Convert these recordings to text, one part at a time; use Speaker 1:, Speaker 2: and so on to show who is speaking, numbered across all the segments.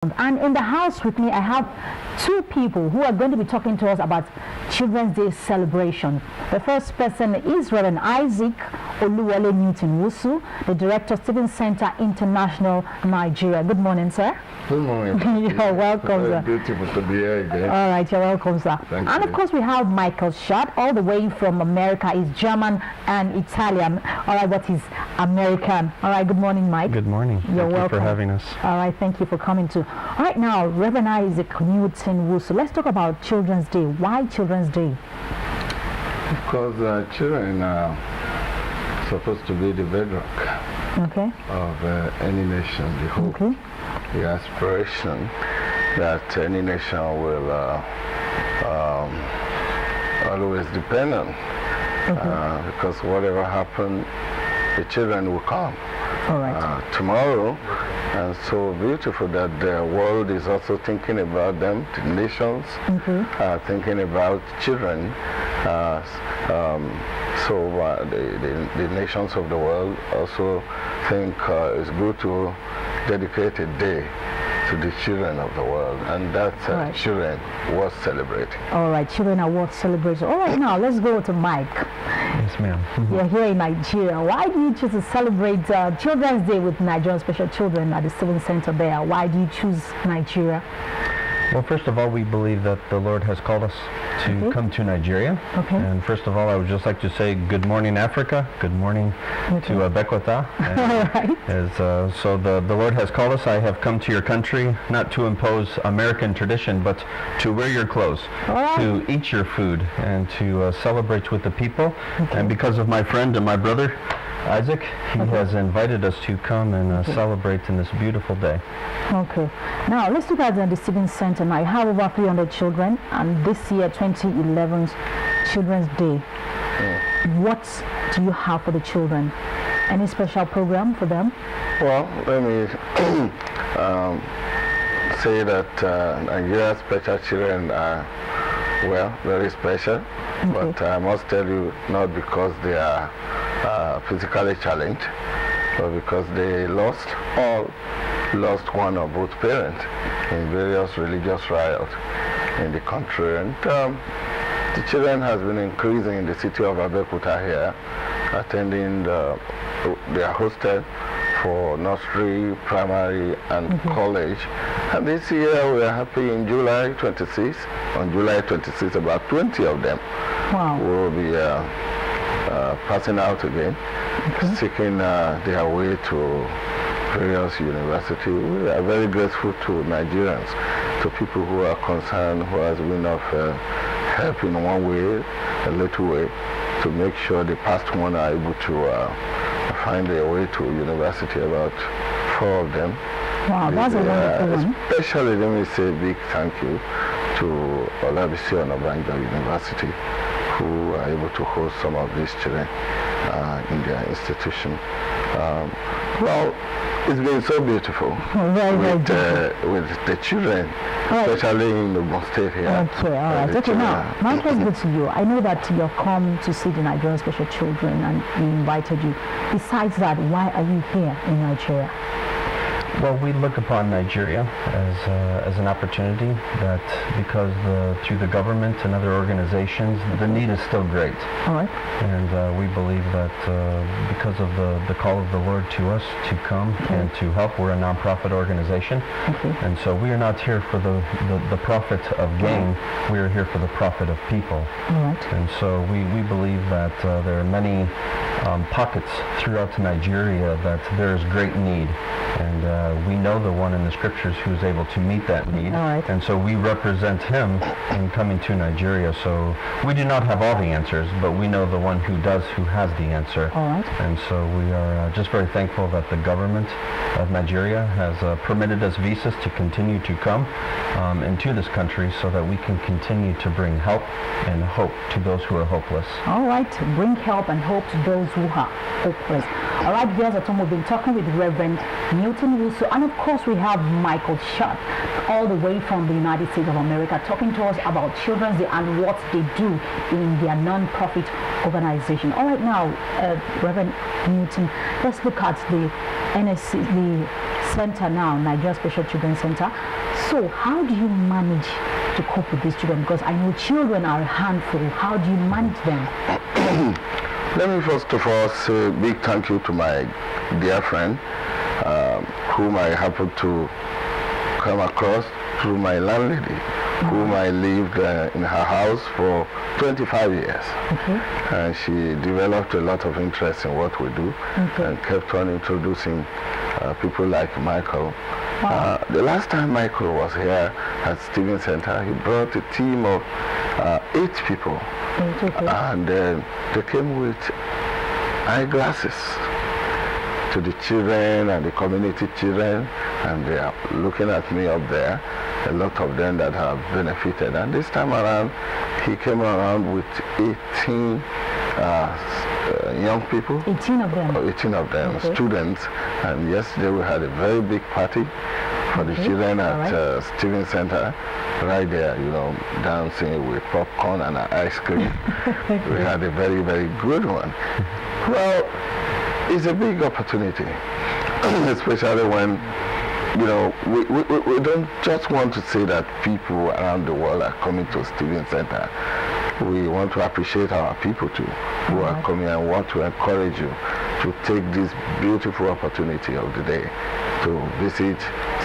Speaker 1: And in the house with me, I have two people who are going to be talking to us about Children's Day celebration. The first person is Reverend Isaac Oluwole Newton-Wusu, the Director of Stephen Center International, Nigeria. Good morning, sir.
Speaker 2: Good morning.
Speaker 1: You're welcome, sir.
Speaker 2: Beautiful to be here again.
Speaker 1: All right, you're welcome, sir.
Speaker 2: Thank
Speaker 1: and
Speaker 2: you.
Speaker 1: Of course, we have Michael Schadt, all the way from America. He's German and Italian. All right, what is American? All right, good morning, Mike.
Speaker 3: Good morning.
Speaker 1: You're welcome.
Speaker 3: Thank you for having us.
Speaker 1: All right, thank you for coming too. All right, now, Reverend Isaac Newton-Wusu, let's talk about Children's Day. Why Children's Day?
Speaker 2: Because children are supposed to be the bedrock of any nation, the hope, the aspiration that any nation will always depend on. Because whatever happens, the children will come.
Speaker 1: All right.
Speaker 2: Tomorrow, and so beautiful that the world is also thinking about them, the nations thinking about children. The nations of the world also think it's good to dedicate a day to the children of the world, and that's children worth celebrating.
Speaker 1: All right, children are worth celebrating. All right, now let's go to Mike.
Speaker 3: Yes, ma'am.
Speaker 1: You're here in Nigeria. Why do you choose to celebrate Children's Day with Nigerian Special Children at the Stephen Center there? Why do you choose Nigeria?
Speaker 3: Well, first of all, we believe that the Lord has called us to come to Nigeria. And first of all, I would just like to say good morning, Africa. Good morning to Bekwata. So the Lord has called us. I have come to your country not to impose American tradition, but to wear your clothes, to eat your food, and to celebrate with the people. And because of my friend and my brother, Isaac, he has invited us to come and celebrate in this beautiful day.
Speaker 1: Okay. Now, let's look at the Stephen Center. Now, I have over 300 children, and this year, 2011's Children's Day. What do you have for the children? Any special program for them?
Speaker 2: Well, let me say that Nigeria's special children are, well, very special. But I must tell you, not because they are physically challenged, but because they lost one or both parents in various religious riots in the country. And the children has been increasing in the city of Abeokuta here, attending their hostel for nursery, primary, and college. And this year we are happy in July 26. On July 26, about 20 of them will be passing out again, seeking their way to various universities. We are very grateful to Nigerians, to people who are concerned, who has been of help in one way, a little way, to make sure the past one are able to find their way to university, about 4 of them.
Speaker 1: Wow, that's a wonderful one.
Speaker 2: Especially, let me say a big thank you to Olabisi Onabanjo University, who are able to host some of these children in their institution. Well, it's been so beautiful with the children, especially in the state here.
Speaker 1: Okay, all right. Okay, now, my question is to you. I know that you've come to see the Nigerian Special Children and we invited you. Besides that, why are you here in Nigeria?
Speaker 3: Well, we look upon Nigeria as an opportunity that, because through the government and other organizations, the need is still great.
Speaker 1: All right.
Speaker 3: And we believe that because of the call of the Lord to us to come and to help, we're a nonprofit organization. And so we are not here for the profit of gain. We are here for the profit of people.
Speaker 1: All right.
Speaker 3: And so we believe that there are many pockets throughout Nigeria that there is great need. And we know the one in the scriptures who's able to meet that need. And so we represent him in coming to Nigeria. So we do not have all the answers, but we know the one who does, who has the answer. And so we are just very thankful that the government of Nigeria has permitted us visas to continue to come into this country so that we can continue to bring help and hope to those who are hopeless.
Speaker 1: All right, bring help and hope to those who are hopeless. All right, here's at home. We've been talking with Reverend Newton-Wusu, and of course we have Michael Schadt, all the way from the United States of America, talking to us about Children's Day and what they do in their non-profit organization. All right, now, Reverend Newton, let's look at the NSC, the center now, Nigeria Special Children's Center. So how do you manage to cope with these children? Because I know children are a handful. How do you manage them?
Speaker 2: Let me first of all say a big thank you to my dear friend, whom I happened to come across through my landlady, whom I lived in her house for 25 years. And she developed a lot of interest in what we do and kept on introducing people like Michael. Wow. The last time Michael was here at Stevens Center, he brought a team of 8 people. And they came with eyeglasses to the children and the community children, and they are looking at me up there, a lot of them that have benefited. And this time around, he came around with 18 young people. 18 of them? 18 of them, students. And yesterday we had a very big party for the children at Stevens Center, right there, dancing with popcorn and ice cream. We had a very, very good one. Well, it's a big opportunity, especially when, we don't just want to say that people around the world are coming to Stevens Center. We want to appreciate our people too, who are coming, and want to encourage you to take this beautiful opportunity of the day to visit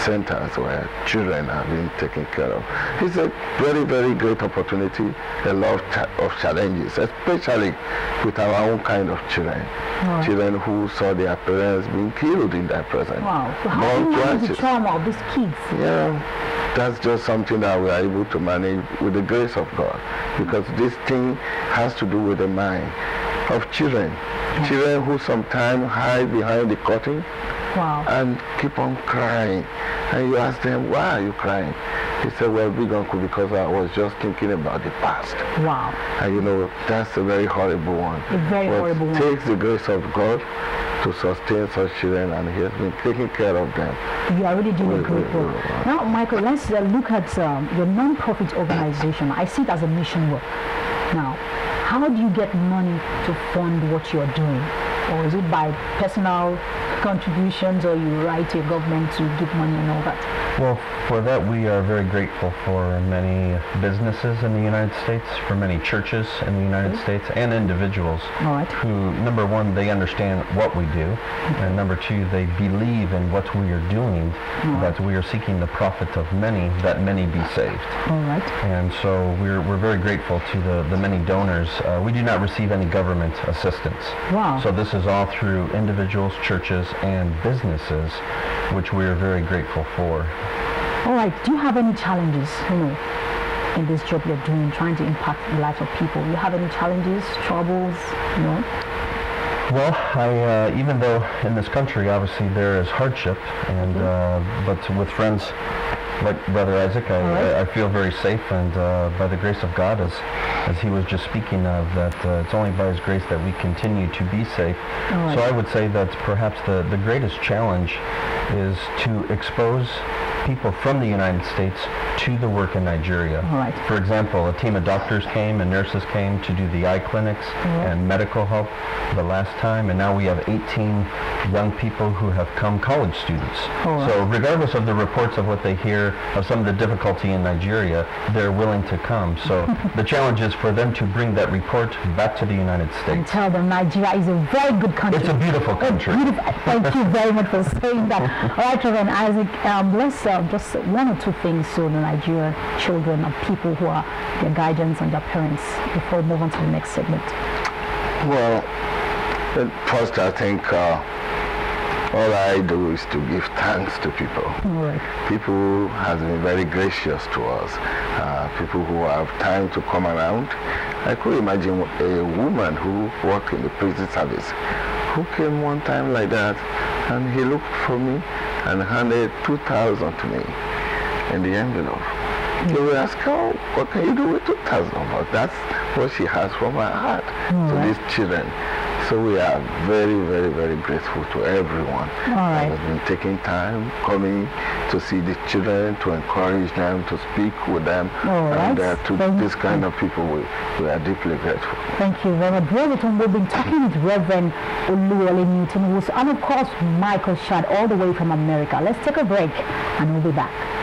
Speaker 2: centers where children are being taken care of. It's a very, very great opportunity, a lot of challenges, especially with our own kind of children. Children who saw their parents being killed in their presence.
Speaker 1: Wow. So how do you manage the trauma of these kids?
Speaker 2: Yeah, that's just something that we are able to manage with the grace of God, because this thing has to do with the mind of children. Children who sometimes hide behind the curtain and keep on crying. And you ask them, why are you crying? He said, well, big uncle, because I was just thinking about the past.
Speaker 1: Wow.
Speaker 2: And that's a very horrible one.
Speaker 1: A very horrible one.
Speaker 2: It takes the grace of God to sustain such children, and he has been taking care of them.
Speaker 1: You are really doing a great work. Now, Michael, let's look at your non-profit organization. I see it as a mission work. Now, how do you get money to fund what you're doing? Or is it by personal contributions, or you write to your government to give money and all that?
Speaker 3: Well, for that, we are very grateful for many businesses in the United States, for many churches in the United States, and individuals who, number one, they understand what we do, and number two, they believe in what we are doing, that we are seeking the profit of many, that many be saved. And so we're very grateful to the many donors. We do not receive any government assistance. So this is all through individuals, churches, and businesses, which we are very grateful for.
Speaker 1: All right. Do you have any challenges, in this job you're doing, trying to impact the lives of people? Do you have any challenges, troubles,
Speaker 3: Well, even though in this country, obviously, there is hardship, and but with friends like Brother Isaac, I feel very safe, and by the grace of God, as he was just speaking of, that it's only by his grace that we continue to be safe. So I would say that perhaps the greatest challenge is to expose people from the United States to the work in Nigeria. For example, a team of doctors came and nurses came to do the eye clinics and medical help the last time, and now we have 18 young people who have come, college students. So regardless of the reports of what they hear of some of the difficulty in Nigeria, they're willing to come. So the challenge is for them to bring that report back to the United States.
Speaker 1: And tell them Nigeria is a very good country.
Speaker 3: It's a beautiful country.
Speaker 1: Thank you very much for saying that. All right, Reverend Isaac, let's just one or two things to the Nigerian children and people who are their guardians and their parents before we move on to the next segment.
Speaker 2: Well, first I think all I do is to give thanks to people. People have been very gracious to us. People who have time to come around. I could imagine a woman who worked in the prison service who came one time like that, and he looked for me and handed 2,000 to me in the envelope. They will ask, what can you do with 2,000? But that's what she has from her heart to these children. So we are very, very, very grateful to everyone that has been taking time, coming to see the children, to encourage them, to speak with them, and to this kind of people, we are deeply grateful.
Speaker 1: Thank you, Reverend. We've been talking with Reverend Oluwole Newton, and of course Michael Schadt, all the way from America. Let's take a break and we'll be back.